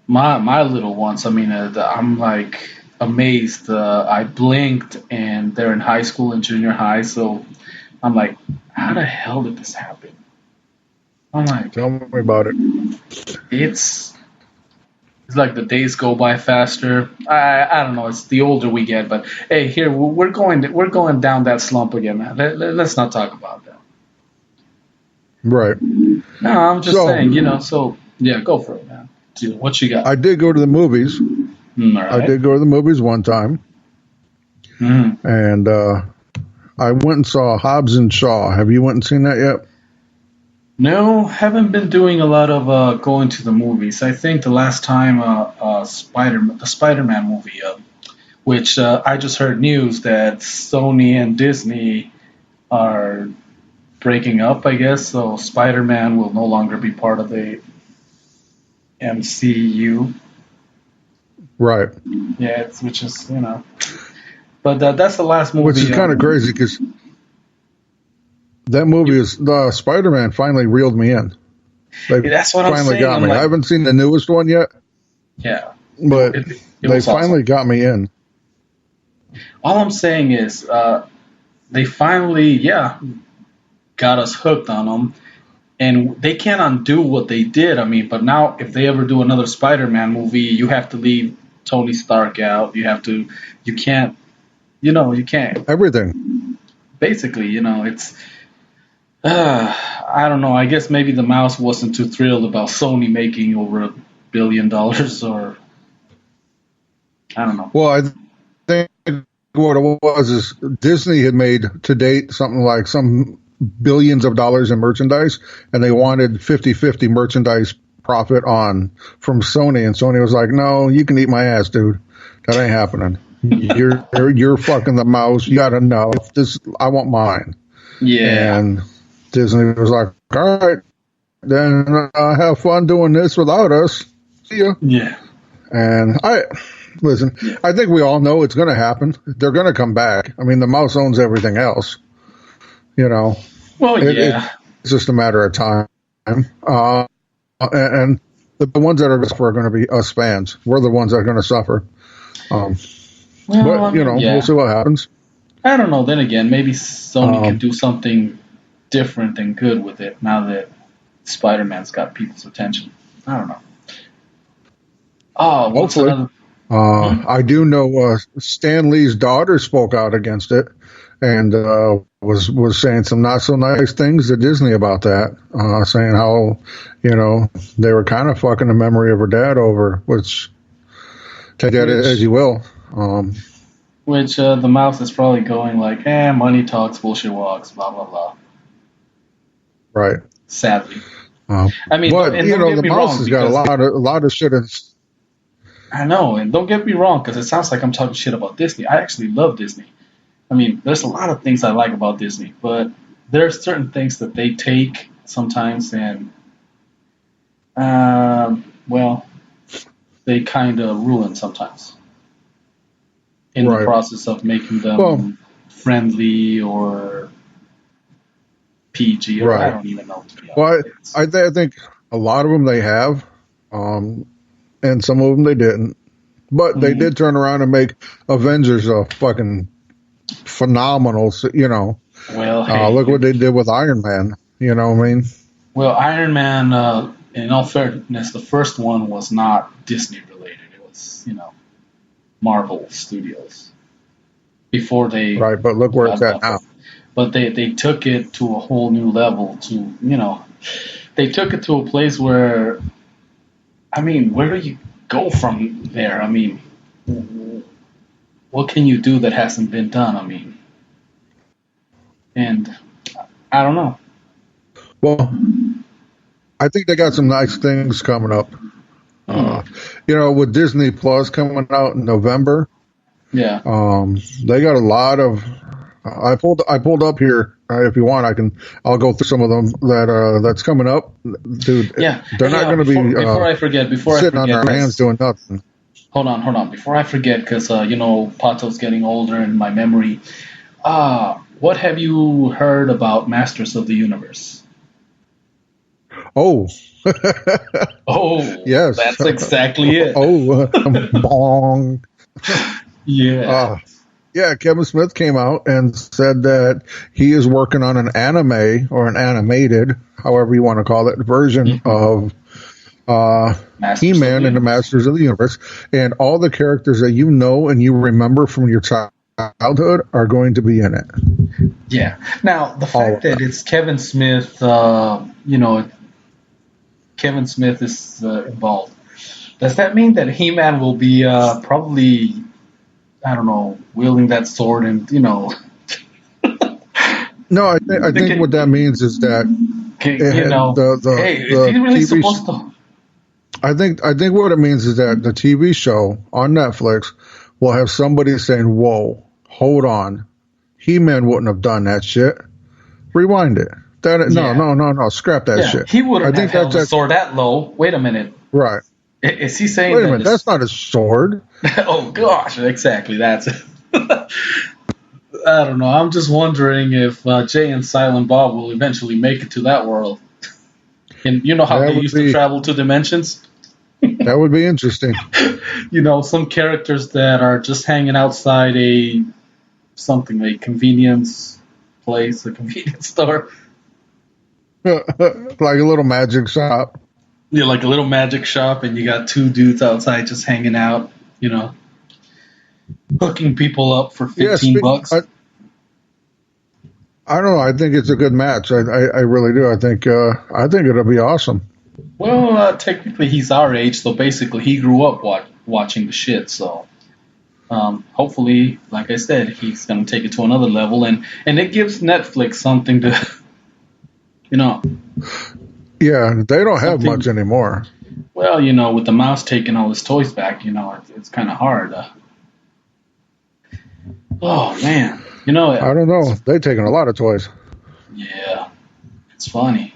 my little ones. I mean, I'm like amazed. I blinked, and they're in high school and junior high. So I'm like, how the hell did this happen? I'm like, Tell me about it. it's it's like the days go by faster. I don't know. It's the older we get, but hey, here we're going down that slump again, man. Let's not talk about that. Right. No, I'm just So saying, So yeah, go for it, man. Dude, what you got? I did go to the movies. All I right. did go to the movies one time, Mm. and I went and saw Hobbs and Shaw. Have you went and seen that yet? No, haven't been doing a lot of going to the movies. I think the last time the Spider-Man movie, which I just heard news that Sony and Disney are breaking up. I guess so. Spider-Man will no longer be part of the MCU. Right. Yeah, which is but that's the last Which is movie. kind of crazy because that movie is Spider-Man finally reeled me in. They That's what I'm finally saying. got I'm me. I like, haven't seen the newest one yet, yeah, but it they was awesome. finally got me in. All I'm saying is, they finally, got us hooked on them, and they can't undo what they did. I mean, but now if they ever do another Spider-Man movie, you have to leave Tony Stark out. You can't, you can't. Everything. Basically, it's. I don't know. I guess maybe the mouse wasn't too thrilled about Sony making over $1 billion, or I don't know. Well, I think what it was is Disney had made to date something like some billions of dollars in merchandise, and they wanted 50-50 merchandise profit on from Sony, and Sony was like, no, you can eat my ass, dude. That ain't happening. You're fucking the mouse. You gotta know this. I want mine. Yeah, And Disney was like, all right, then have fun doing this without us. See ya. yeah, And listen, yeah. I think we all know it's going to happen. They're going to come back. I mean, the mouse owns everything else. You know, Well, it's yeah. just a matter of time. And the ones that are going to suffer are going to be us fans. We're the ones that are going to suffer. Um, Well, I but, mean, we'll yeah. see what happens. I don't know. Then again, maybe Sony can Um, do something different and good with it now that Spider-Man's got people's attention. I don't know. Oh, what's Hopefully. another? Hmm? I do know Stan Lee's daughter spoke out against it and was saying some not so nice things to Disney about that, saying how they were kind of fucking the memory of her dad over, which take that as Which, you will. the mouse is probably going like, money talks, bullshit walks, blah blah blah. Right. Sadly, Um, I mean, but don't get the me mouse wrong, has got because a lot of shit. I know, and don't get me wrong, because it sounds like I'm talking shit about Disney. I actually love Disney. I mean, there's a lot of things I like about Disney, but there's certain things that they take sometimes, and well, they kind of ruin sometimes in the Right. process of making Well, them friendly or PG, or I right. don't even know, to be honest. Well, I think a lot of them they have, um, and some of them they didn't. But they Mhm. did turn around and make Avengers a fucking phenomenal. Well, hey, Look what they did with Iron Man. You know what I mean? well, Iron Man. In all fairness, the first one was not Disney related. It was, Marvel Studios before they Right. But look where got it's at involved now. with. But they took it to a whole new level. They took it to a place where, I mean, where do you go from there? I mean, what can you do that hasn't been done? I mean, and I don't know. Well, I think they got some nice things coming up. Hmm. Uh, with Disney Plus coming out in November, Yeah. they got a lot of. I pulled up here. If you want, I'll go through some of them that's coming up, dude. Yeah. They're Hey, not going to before be before I forget, sitting on their hands guys, doing nothing. hold on. Before I forget, because Pato's getting older and my memory. What have you heard about Masters of the Universe? Oh, Oh, yes. that's exactly it. Oh, bong. Yeah. Yeah, Kevin Smith came out and said that he is working on an anime or an animated, however you want to call it, version Mhm. of Masters of the He-Man and the Universe. Masters of the Universe, and all the characters that you know and you remember from your childhood are going to be in it. Yeah. Now, the All fact of them. that it's Kevin Smith, Kevin Smith is involved. Does that mean that He-Man will be probably, I don't know, wielding that sword and, No, I think what that the, means is that it had hey, is the he really TV. supposed to? I think what it means is that the TV show on Netflix will have somebody saying, "Whoa, hold on, He-Man wouldn't have done that shit. Rewind it. That Yeah. no, scrap that Yeah, shit." he I wouldn't have think held that's the that. sword that low. Wait a minute. Right. Is he saying Wait a that minute, that's this? not a sword. Oh gosh, exactly. That's it. I don't know. I'm just wondering if Jay and Silent Bob will eventually make it to that world. And you know how That they would used to be travel to dimensions? interesting. Some characters that are just hanging outside a convenience place, a convenience store. Like a little magic shop. Like a little magic shop, and you got two dudes outside just hanging out, you know, hooking people up for Yeah, 15 bucks. I don't know. I think it's a good match. I really do. I think it'll be awesome. Well, technically he's our age, so basically he grew up watching the shit. So hopefully, like I said, he's gonna take it to another level, and it gives Netflix something to, you know, Yeah, they don't have much something. anymore. Well, with the mouse taking all his toys back, it's kind of hard. Oh man, I don't know. They've taken a lot of toys. yeah, it's funny.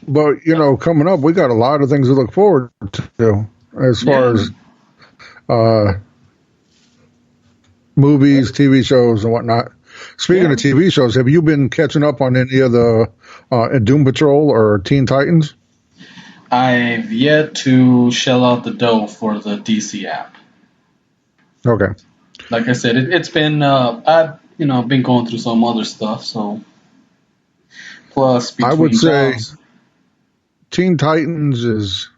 But, coming up, we got a lot of things to look forward to as far Yeah, as uh, movies, TV shows, and whatnot. Speaking yeah. of TV shows, have you been catching up on any of the Doom Patrol or Teen Titans? I've yet to shell out the dough for the DC app. Okay. Like I said, it's been I've been going through some other stuff. So plus I would between say jobs. Teen Titans is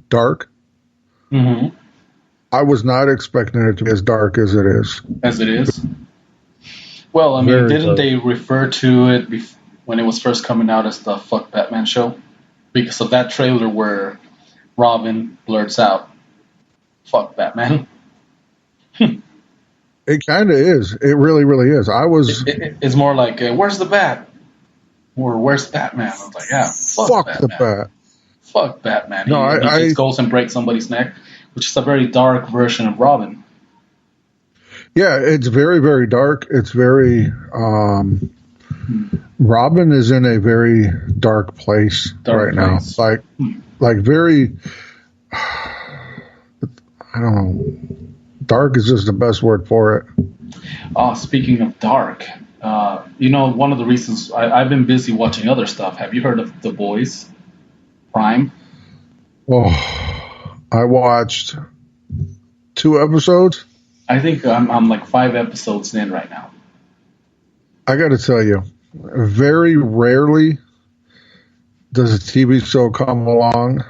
dark. Hmm. I was not expecting it to be as dark as it is. As it is. Well, I mean, Very didn't dark. they refer to it when it was first coming out as the "Fuck Batman" show? Because of that trailer where Robin blurts out, "Fuck Batman." It kind of is. It really, really is. It's more like, "Where's the Bat?" or "Where's Batman?" I was like, "Yeah, fuck Fuck the Batman." bat. Fuck Batman. No, He just goes and breaks somebody's neck, which is a very dark version of Robin. yeah, it's very, very dark. It's very, Hmm. Robin is in a very dark place Dark right now. place. Hmm. Like very, I don't know. Dark is just the best word for it. Speaking of dark, one of the reasons I've been busy watching other stuff. Have you heard of The Boys? Prime? Oh, I watched 2 episodes. I think I'm like 5 episodes in right now. I got to tell you, very rarely does a TV show come along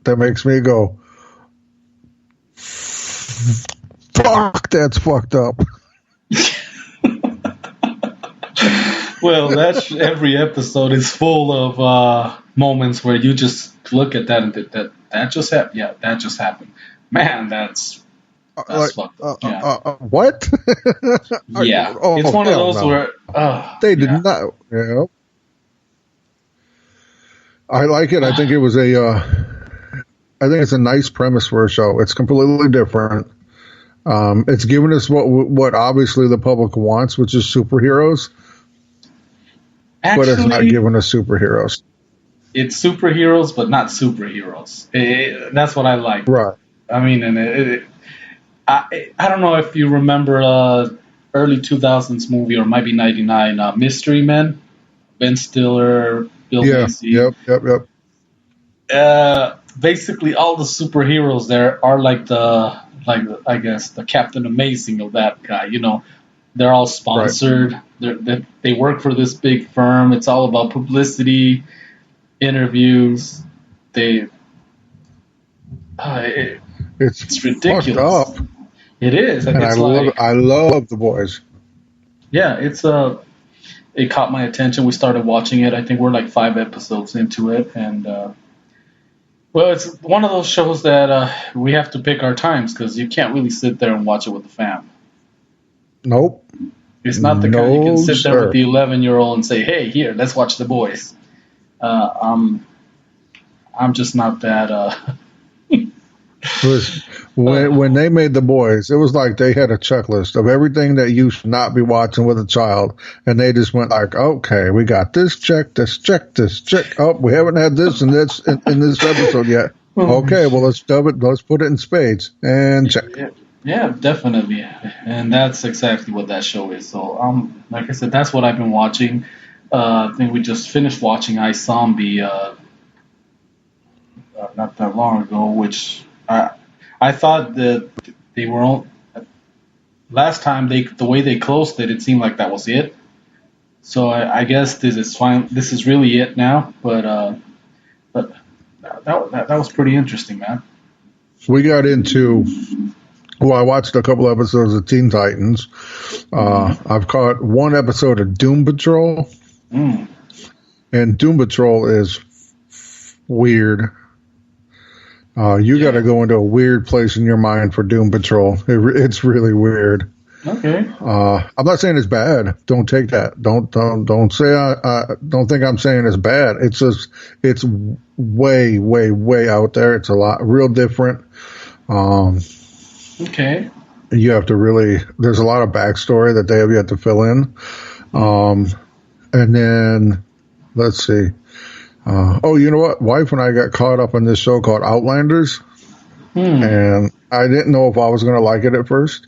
that makes me go, fuck, that's fucked up. Well, that's every episode is full of moments where you just look at that and that just happened. Yeah, that just happened. Man, that's Like, fucked up. Yeah, what? yeah. Oh, It's one of hell those no. where, They did yeah. not. I like it. I think it was I think it's a nice premise for a show. It's completely different. It's giving us what obviously the public wants, which is superheroes, but it's not Actually, giving us superheroes. it's superheroes, but not superheroes. That's what I like. Right. I mean, and I don't know if you remember early 2000s movie or might be 99 Mystery Men. Ben Stiller, Bill Yeah. Macy. Yep. Basically, all the superheroes there are like I guess the Captain Amazing of that guy. They're all Right. sponsored. They work for this big firm. It's all about publicity, interviews. They uh, it, It's it's fucked ridiculous. up, It is. and I It's love it. like I love the boys. yeah. It caught my attention. We started watching it. I think we're like 5 episodes into it, and well, it's one of those shows that we have to pick our times because you can't really sit there and watch it with the fam. Nope. It's not the kind you can No, sit there with sir. the 11-year-old and say, "Hey, here, let's watch the boys." Uh, I'm I'm just not that. It was Uh, when they made the boys, it was like they had a checklist of everything that you should not be watching with a child, and they just went like, "Okay, we got this check, this check, this check. Oh, we haven't had this and this in this episode yet. oh Okay, well shit. let's dub it. Let's put it in spades and check." Yeah, yeah, definitely, and that's exactly what that show is. So, like I said, that's what I've been watching. I think we just finished watching iZombie not that long ago, which I thought that they were on, last time the way they closed it, it seemed like that was it. So I guess this is fine. This is really it now. But that was pretty interesting, man. We got into. Well, I watched a couple episodes of Teen Titans. I've caught one episode of Doom Patrol, Mm. and Doom Patrol is weird. You got Yeah. to go into a weird place in your mind for Doom Patrol. It's really weird. Okay. I'm not saying it's bad. Don't take that. Don't say don't think I'm saying it's bad. It's just it's way out there. It's a lot real different. Um, Okay. you have to really. There's a lot of backstory that they have yet to fill in. Um, and then let's see. Oh, you know what? Wife and I got caught up in this show called Outlanders, Hmm. and I didn't know if I was going to like it at first.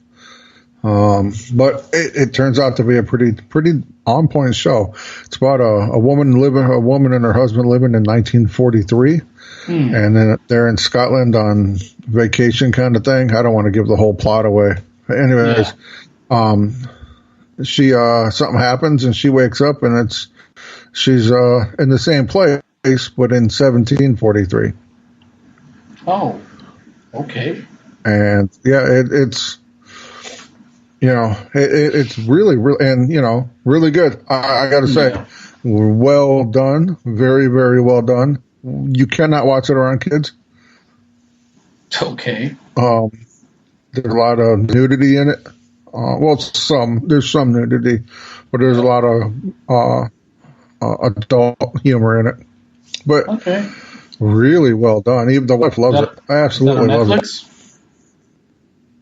But it turns out to be a pretty on point show. It's about a woman and her husband living in 1943, Hmm. and then they're in Scotland on vacation kind of thing. I don't want to give the whole plot away. Anyways, Yeah. um, she something happens and she wakes up and she's in the same place but in 1743. Oh. Okay. And yeah, it's it's really and really good. I got to say, Yeah. well done, very well done. You cannot watch it around kids. Okay. Um, there's a lot of nudity in it. Well, there's some nudity, but there's a Yeah. lot of adult humor in it. But Okay. really well done. Even the wife loves it. Is that on Absolutely loves it. Netflix?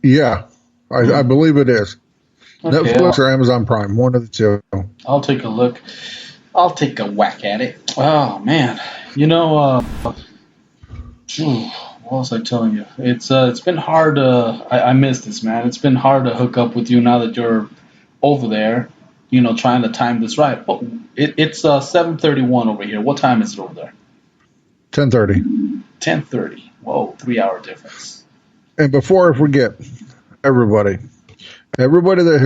Yeah, I Hmm. believe it is. Okay. Netflix or Amazon Prime, one of the two. I'll take a look. I'll take a whack at it. Oh man. You know. Phew, what was I telling you? It's been hard. I missed this, man. It's been hard to hook up with you now that you're over there. Trying to time this right. Oh, it's 7:31 over here. What time is it over there? 10:30. 10:30. Whoa, 3 hour difference. And before I forget, everybody that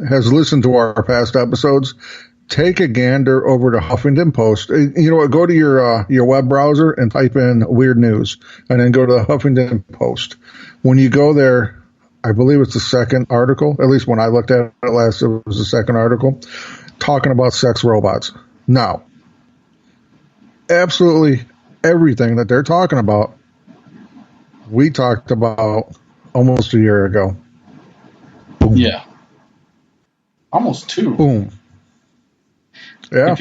has listened to our past episodes, take a gander over to Huffington Post. You know what? Go to your web browser and type in weird news, and then go to the Huffington Post. When you go there, I believe it's the second article. At least when I looked at it last, it was the second article talking about sex robots. Now, absolutely everything that they're talking about, we talked about almost a year ago. Boom. Yeah, almost two. Boom. Yeah. If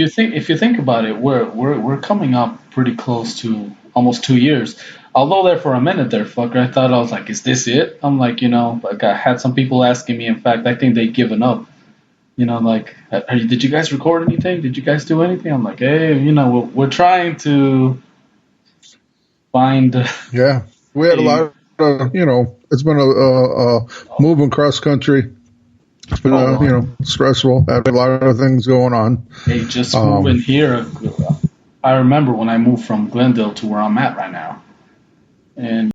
you think about it, we're coming up pretty close to almost 2 years. Although there for a minute there, fucker, I was like, is this it? I'm like, like I had some people asking me. In fact, I think they'd given up. Like, did you guys record anything? Did you guys do anything? I'm like, hey, we're trying to find Yeah. We had a a lot of, it's been a moving cross country. It's been, Oh, well. stressful. Had a lot of things going on. Hey, just moving Um, here. I remember when I moved from Glendale to where I'm at right now. And